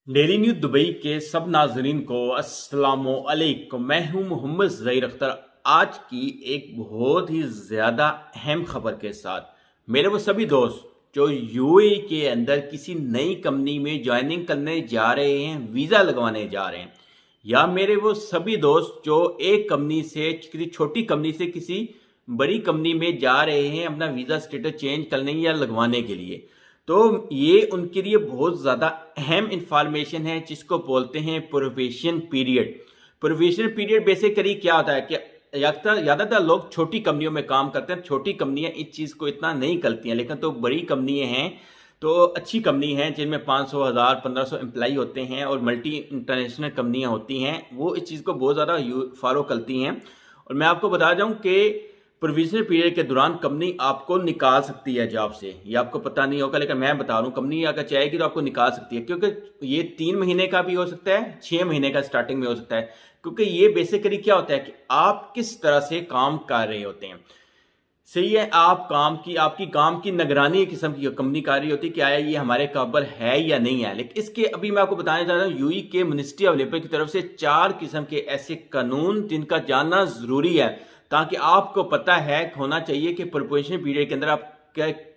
Daily news Dubai के सब नाजरीन को अस्सलामु अलैकुम। मैं हूं मोहम्मद ज़हीर अख्तर। आज की एक बहुत ही ज़्यादा अहम खबर के साथ मेरे वो सभी दोस्त जो यूएई के अंदर किसी नई कंपनी में ज्वाइनिंग करने जा रहे हैं, वीज़ा लगवाने जा रहे हैं, या मेरे वो सभी दोस्त जो एक कंपनी से किसी छोटी कंपनी से किसी बड़ी कंपनी में जा रहे हैं अपना वीज़ा स्टेटस चेंज करने या लगवाने के लिए। तो ये उनके लिए बहुत ज़्यादा अहम इंफॉर्मेशन है जिसको बोलते हैं probation period. Probation period basically क्या होता है कि ज़्यादातर लोग छोटी कंपनियों में काम करते हैं। छोटी कंपनियां इस चीज़ को इतना नहीं करती हैं, लेकिन तो बड़ी कंपनियां हैं, तो अच्छी कंपनी हैं जिनमें 500 हज़ार 1500 एम्प्लाई होते हैं और मल्टी इंटरनेशनल कंपनियां होती हैं, वो इस चीज़ को बहुत ज़्यादा फॉलो करती हैं। और मैं आपको बता जाऊं कि प्रोविजनल पीरियड के दौरान कंपनी आपको निकाल सकती है जॉब से। ये आपको पता नहीं होगा, लेकिन मैं बता रहा हूँ कंपनी अगर चाहेगी तो आपको निकाल सकती है, क्योंकि ये 3 महीने का भी हो सकता है, 6 महीने का स्टार्टिंग में हो सकता है। क्योंकि ये बेसिकली क्या होता है कि आप किस तरह से काम कर रहे होते हैं। सही है, आपकी काम की निगरानी किस्म की कंपनी कर रही होती है कि आया ये हमारे काबल है या नहीं है। लेकिन इसके अभी मैं आपको बताने जा रहा हूँ यूई के मिनिस्ट्री ऑफ लेबर की तरफ से 4 किस्म के ऐसे कानून जिनका जानना ज़रूरी है, ताकि आपको पता है होना चाहिए कि प्रोबेशन पीरियड के अंदर आप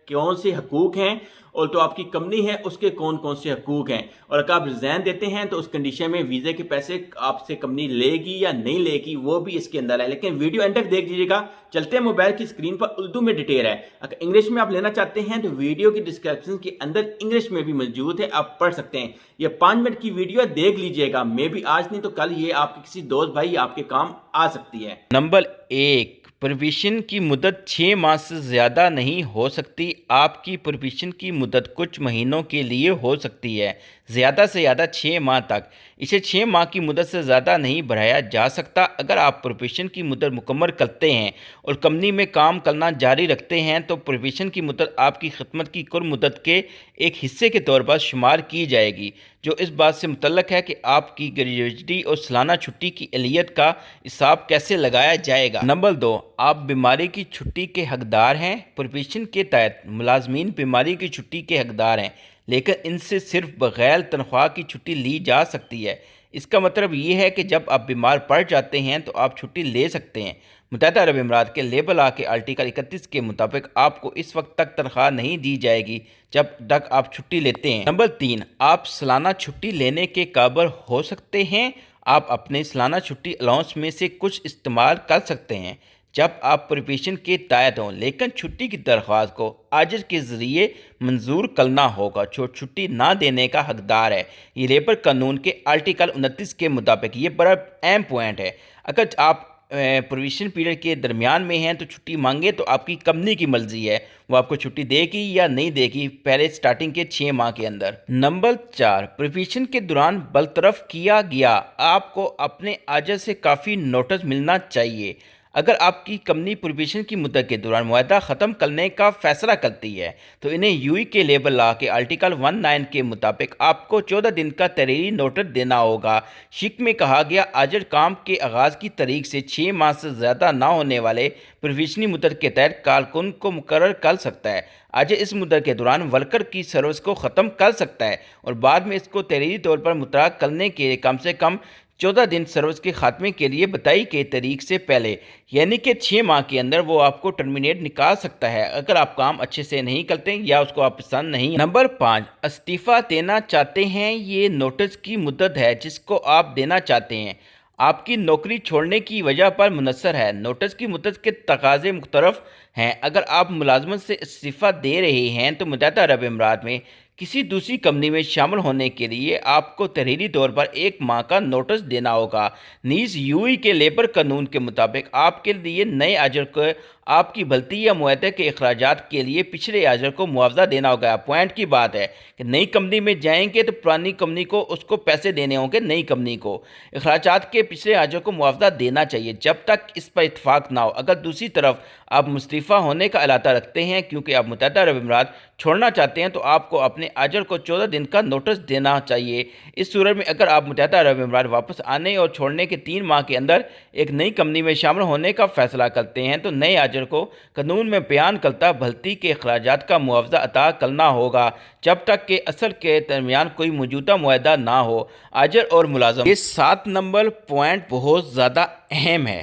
कौन से हकूक हैं और तो आपकी कंपनी है उसके कौन कौन से हकूक हैं। और अगर आप रिजाइन देते हैं तो उस कंडीशन में वीज़े के पैसे आपसे कंपनी लेगी या नहीं लेगी वो भी इसके अंदर है। लेकिन वीडियो एंड तक देख लीजिएगा। चलते हैं, मोबाइल की स्क्रीन पर उर्दू में डिटेल है। अगर इंग्लिश में आप लेना चाहते हैं तो वीडियो की डिस्क्रिप्शन के अंदर इंग्लिश में भी मौजूद है, आप पढ़ सकते हैं। ये 5 मिनट की वीडियो देख लीजिएगा, मे भी आज नहीं तो कल ये आपके किसी दोस्त भाई आपके काम आ सकती है। नंबर 1, प्रोबेशन की मुद्दत 6 माह से ज़्यादा नहीं हो सकती। आपकी प्रोबेशन की मुद्दत कुछ महीनों के लिए हो सकती है, ज़्यादा से ज़्यादा 6 माह तक। इसे 6 माह की मुद्दत से ज़्यादा नहीं बढ़ाया जा सकता। अगर आप प्रोबेशन की मुद्दत मुकम्मल करते हैं और कंपनी में काम करना जारी रखते हैं तो प्रोबेशन की मुद्दत आपकी खिदमत की कुल मुद्दत के एक हिस्से के तौर पर शुमार की जाएगी, जो इस बात से मुतल्लक है कि आपकी ग्रेजुएटी और सालाना छुट्टी की अहलियत का हिसाब कैसे लगाया जाएगा। नंबर 2, आप बीमारी की छुट्टी के हकदार हैं। प्रोबेशन के तहत मुलाजमीन बीमारी की छुट्टी के हकदार हैं, लेकिन इनसे सिर्फ बगैर तनख्वाह की छुट्टी ली जा सकती है। इसका मतलब ये है कि जब आप बीमार पड़ जाते हैं तो आप छुट्टी ले सकते हैं। मुत्तहिदा अरब अमीरात के लेबर लॉ के आर्टिकल 31 के मुताबिक आपको इस वक्त तक तनख्वाह नहीं दी जाएगी जब तक आप छुट्टी लेते हैं। नंबर 3, आप सालाना छुट्टी लेने के काबिल हो सकते हैं। आप अपने सालाना छुट्टी अलाउंस में से कुछ इस्तेमाल कर सकते हैं जब आप प्रोबेशन के तहत हों, लेकिन छुट्टी की दरख्वास्त को आजिज़ के ज़रिए मंजूर करना होगा जो छुट्टी ना देने का हकदार है। ये लेबर कानून के आर्टिकल 29 के मुताबिक ये बड़ा अहम पॉइंट है। अगर आप प्रोबेशन पीरियड के दरमियान में हैं तो छुट्टी मांगे तो आपकी कंपनी की मर्जी है, वो आपको छुट्टी देगी या नहीं देगी पहले स्टार्टिंग के 6 माह के अंदर। नंबर 4, प्रोबेशन के दौरान बरतरफ किया गया आपको अपने आजर से काफ़ी नोटिस मिलना चाहिए। अगर आपकी कंपनी प्रोबेशन की मुद्दत के दौरान मुआहदा ख़त्म करने का फ़ैसला करती है तो इन्हें यूई के लेबर लॉ के आर्टिकल 19 के मुताबिक आपको 14 दिन का तहरीरी नोटिस देना होगा। शिक में कहा गया आजर काम के आगाज़ की तारीख से 6 माह से ज़्यादा ना होने वाले प्रोबेशनी मुद्दत के तहत कारकुन को मुकर्रर कर सकता है। आज इस मुद्दत के दौरान वर्कर की सर्विस को ख़त्म कर सकता है और बाद में इसको तहरीरी तौर पर मुतराक करने के कम से कम 14 दिन सर्विस के खात्मे के लिए बताई गई तारीख से पहले, यानी कि 6 माह के अंदर वो आपको टर्मिनेट निकाल सकता है अगर आप काम अच्छे से नहीं करते या उसको आप पसंद नहीं। नंबर 5, इस्तीफ़ा देना चाहते हैं। ये नोटिस की मुद्दत है जिसको आप देना चाहते हैं, आपकी नौकरी छोड़ने की वजह पर मुनसर है। नोटिस की मुद्दत के तकाजे मुख्तलिफ हैं। अगर आप मुलाजमत से इस्तीफ़ा दे रहे हैं तो मुत्तहिदा अरब अमीरात में किसी दूसरी कंपनी में शामिल होने के लिए आपको तहरीरी तौर पर 1 माह का नोटिस देना होगा। नीज़ यूई के लेबर कानून के मुताबिक आपके लिए नए आजर को आपकी भर्ती या मुआहदे के अखराजात के लिए पिछले आजर को मुआवजा देना होगा। पॉइंट की बात है कि नई कंपनी में जाएंगे तो पुरानी कंपनी को उसको पैसे देने होंगे, नई कंपनी को अखराजात के पिछले आजर को मुआवजा देना चाहिए जब तक इस पर इतफाक़ ना हो। अगर दूसरी तरफ आप मुस्तफ़ा होने का इरादा रखते हैं क्योंकि आप मुत्तहिदा अरब अमीरात छोड़ना चाहते हैं तो आपको अपने आजर को 14 दिन का नोटिस देना चाहिए। इस सूरत में अगर आप मुत्तहिदा अरब अमीरात वापस आने और छोड़ने के 3 माह के अंदर एक नई कंपनी में शामिल होने का फ़ैसला करते हैं तो नए आजर اجر کو قانون میں بیان کردہ بھلتی کے اخراجات کا معاوضہ عطا کرنا ہوگا جب تک کہ اثر کے درمیان کوئی موجودہ معاہدہ نہ ہو۔ اجر اور ملازم، یہ 7 نمبر پوائنٹ بہت زیادہ اہم ہے۔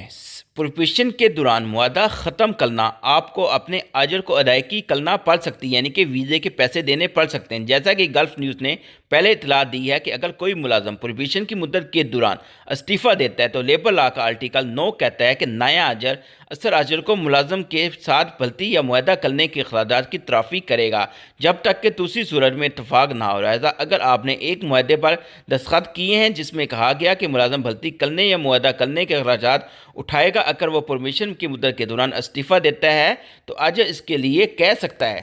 پروبیشن کے دوران معاہدہ ختم کرنا آپ کو اپنے اجر کو ادائیگی کرنا پڑ سکتی ہے، یعنی کہ ویزے کے پیسے دینے پڑ سکتے ہیں۔ جیسا کہ گلف نیوز نے پہلے اطلاع دی ہے کہ اگر کوئی ملازم پروبیشن کی مدت کے دوران استعفیٰ دیتا ہے تو لیبر لا کا آرٹیکل 9 کہتا ہے کہ نیا اجر اثر اجر کو ملازم کے ساتھ بھلتی یا معاہدہ کرنے کے اخراجات کی تلافی کرے گا جب تک کہ دوسری صورت میں اتفاق نہ ہو۔ لہٰذا اگر آپ نے ایک معاہدے پر دستخط کیے ہیں جس میں کہا گیا کہ ملازم بھلتی کرنے یا معاہدہ کرنے کے اخراجات اٹھائے گا، اگر وہ پروبیشن کی مدت کے دوران استعفیٰ دیتا ہے تو اجر اس کے لیے کہہ سکتا ہے۔